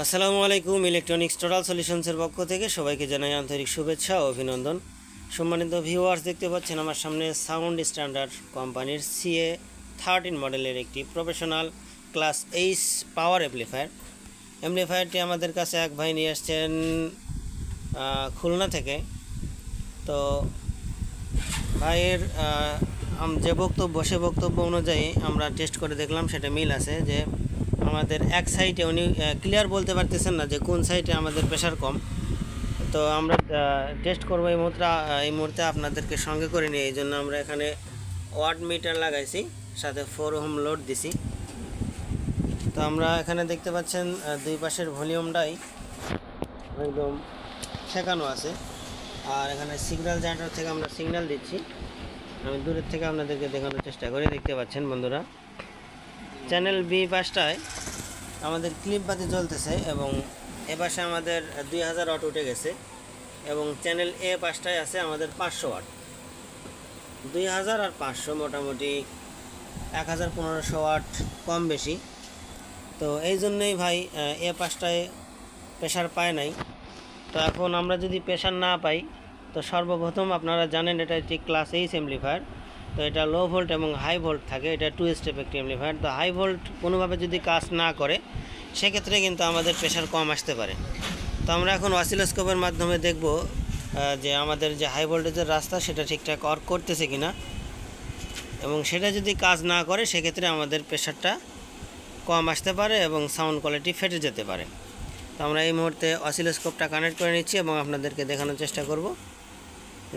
আসসালামু আলাইকুম। Electronics total সলিউশনসের পক্ষ থেকে সবাইকে জানাই আন্তরিক শুভেচ্ছা ও অভিনন্দন। সম্মানিত ভিউয়ার্স, দেখতে পাচ্ছেন আমার সামনে সাউন্ড স্ট্যান্ডার্ড কোম্পানির CA13 মডেলের একটি প্রফেশনাল ক্লাস এইচ পাওয়ার অ্যাম্পলিফায়ারটি আমাদের কাছে এক ভাই নিয়ে আসছেন খুলনা থেকে। তো ভাইয়ের যে বক্তব্য অনুযায়ী আমরা টেস্ট করে দেখলাম, সেটা মিল আছে যে আমাদের এক সাইডে উনি ক্লিয়ার বলতে পারতেছেন না যে কোন সাইডে আমাদের প্রেশার কম। তো আমরা টেস্ট করবো এই মুহূর্তে আপনাদেরকে সঙ্গে করে নিয়ে, এই জন্য আমরা এখানে ওয়াট মিটার লাগাইছি, সাথে 4 ওহম লোড দিছি। তো আমরা এখানে দেখতে পাচ্ছেন দুই পাশের ভলিউমটাই একদম ঠেকানো আছে, আর এখানে সিগন্যাল জেনারেটর থেকে আমরা সিগন্যাল দিচ্ছি। আমি দূরের থেকে আপনাদেরকে দেখানোর চেষ্টা করি। দেখতে পাচ্ছেন বন্ধুরা, চ্যানেল বি পাশটায় আমাদের ক্লিপ বাতি জ্বলতেছে এবং এ পাশে আমাদের 2000 ওয়াট উঠে গেছে, এবং চ্যানেল এ পাশটায় আছে আমাদের 500 ওয়াট। 2000 আর 500 মোটামুটি 1000-1500 ওয়াট কম বেশি। তো এই জন্যই ভাই এ পাশটায় প্রেশার পায় নাই। তো এখন আমরা যদি প্রেশার না পাই, তো সর্বপ্রথম আপনারা জানেন এটা একটি ক্লাস এইচ অ্যাম্পলিফায়ার। তো এটা লো ভোল্ট এবং হাই ভোল্ট থাকে, এটা 2 স্টেপ একটি অ্যাম্পলিফায়ার। তো হাই ভোল্ট কোনোভাবে যদি কাজ না করে, সেক্ষেত্রে কিন্তু আমাদের প্রেশার কম আসতে পারে। তো আমরা এখন অসিলোস্কোপের মাধ্যমে দেখব যে আমাদের যে হাই ভোল্টেজের রাস্তা সেটা ঠিকঠাক ওয়ার্ক করতেছে কিনা, এবং সেটা যদি কাজ না করে সেক্ষেত্রে আমাদের প্রেশারটা কম আসতে পারে এবং সাউন্ড কোয়ালিটি ফেটে যেতে পারে। তো আমরা এই মুহূর্তে অসিলোস্কোপটা কানেক্ট করে নিচ্ছি এবং আপনাদেরকে দেখানোর চেষ্টা করব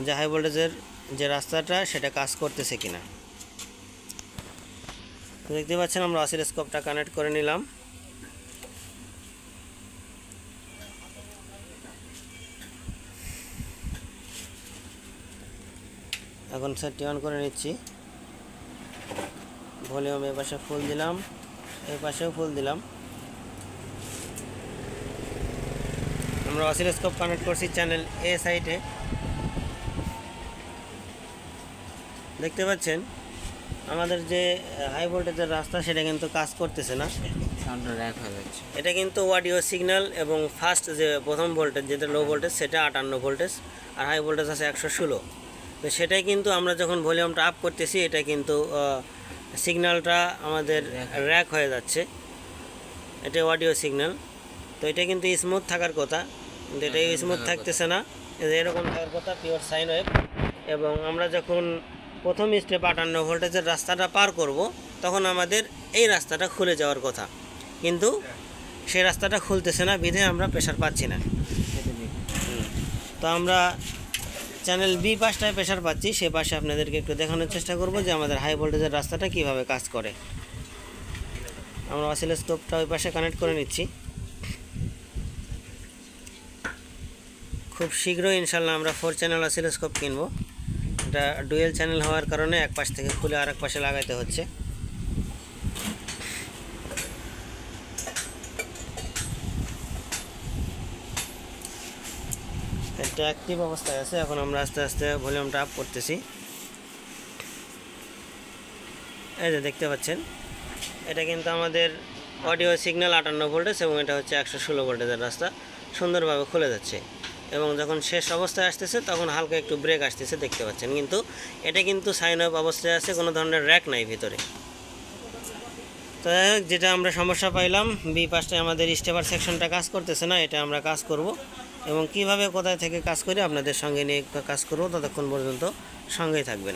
যে হাই ভোল্টেজের যে রাস্তাটা সেটা কাজ করতেছে কিনা। তো দেখতে পাচ্ছেন আমরা অসিলোস্কোপটা কানেক্ট করে নিলাম। এখন সেটটি অন করে নিচ্ছি। ভলিউম এ পাশে ফুল দিলাম, এই পাশেও ফুল দিলাম। আমরা অসিলোস্কোপ কানেক্ট করছি চ্যানেল এ সাইডে। দেখতে পাচ্ছেন আমাদের যে হাই ভোল্টেজের রাস্তা সেটা কিন্তু কাজ করতেছে না, সাউন্ডটা র্যাক হয়ে যাচ্ছে। এটা কিন্তু অডিও সিগন্যাল, এবং ফার্স্ট যে প্রথম ভোল্টেজ যেটা লো ভোল্টেজ সেটা 58 ভোল্টেজ, আর হাই ভোল্টেজ আছে 116। তো সেটাই কিন্তু আমরা যখন ভলিউমটা আপ করতেছি, এটা কিন্তু সিগন্যালটা আমাদের র্যাক হয়ে যাচ্ছে। এটা অডিও সিগন্যাল। তো এটা কিন্তু স্মুথ থাকার কথা, কিন্তু এটা স্মুথ থাকতেছে না, এরকম থাকার কথা পিওর সাইন ওয়েভ। এবং আমরা যখন প্রথম স্টেপ 58 ভোল্টেজের রাস্তাটা পার করব, তখন আমাদের এই রাস্তাটা খুলে যাওয়ার কথা, কিন্তু সেই রাস্তাটা খুলতেছে না, বিধে আমরা প্রেশার পাচ্ছি না। তো আমরা চ্যানেল বি পাশটায় প্রেশার পাচ্ছি, সে পাশে আপনাদেরকে একটু দেখানোর চেষ্টা করব যে আমাদের হাই ভোল্টেজের রাস্তাটা কিভাবে কাজ করে। আমরা অসিলোস্কোপটা ওই পাশে কানেক্ট করে নিচ্ছি। খুব শীঘ্রই ইনশাল্লাহ আমরা 4 চ্যানেল অসিলোস্কোপ কিনবো। এটা ডুয়েল চ্যানেল হওয়ার কারণে এক পাশ থেকে খুলে আর এক পাশে লাগাইতে হচ্ছে। এটা অ্যাক্টিভ অবস্থায় আছে। এখন আমরা আস্তে আস্তে ভলিউমটা আপ করতেছি। এই যে দেখতে পাচ্ছেন, এটা কিন্তু আমাদের অডিও সিগন্যাল 58 ভোল্টেজ, এবং এটা হচ্ছে 116 ভোল্টেজের রাস্তা সুন্দরভাবে খুলে যাচ্ছে। এবং যখন শেষ অবস্থায় আসতেছে তখন হালকা একটু ব্রেক আসতেছে, দেখতে পাচ্ছেন। কিন্তু এটা কিন্তু সাইন আপ অবস্থায় আছে, কোনো ধরনের র্যাক নাই ভিতরে। তো যাই হোক, যেটা আমরা সমস্যা পাইলাম, বি পাশটায় আমাদের স্টেপার সেকশনটা কাজ করতেছে না, এটা আমরা কাজ করব, এবং কিভাবে কোথায় থেকে কাজ করি আপনাদের সঙ্গে নিয়ে কাজ করব। ততক্ষণ পর্যন্ত সঙ্গেই থাকবেন।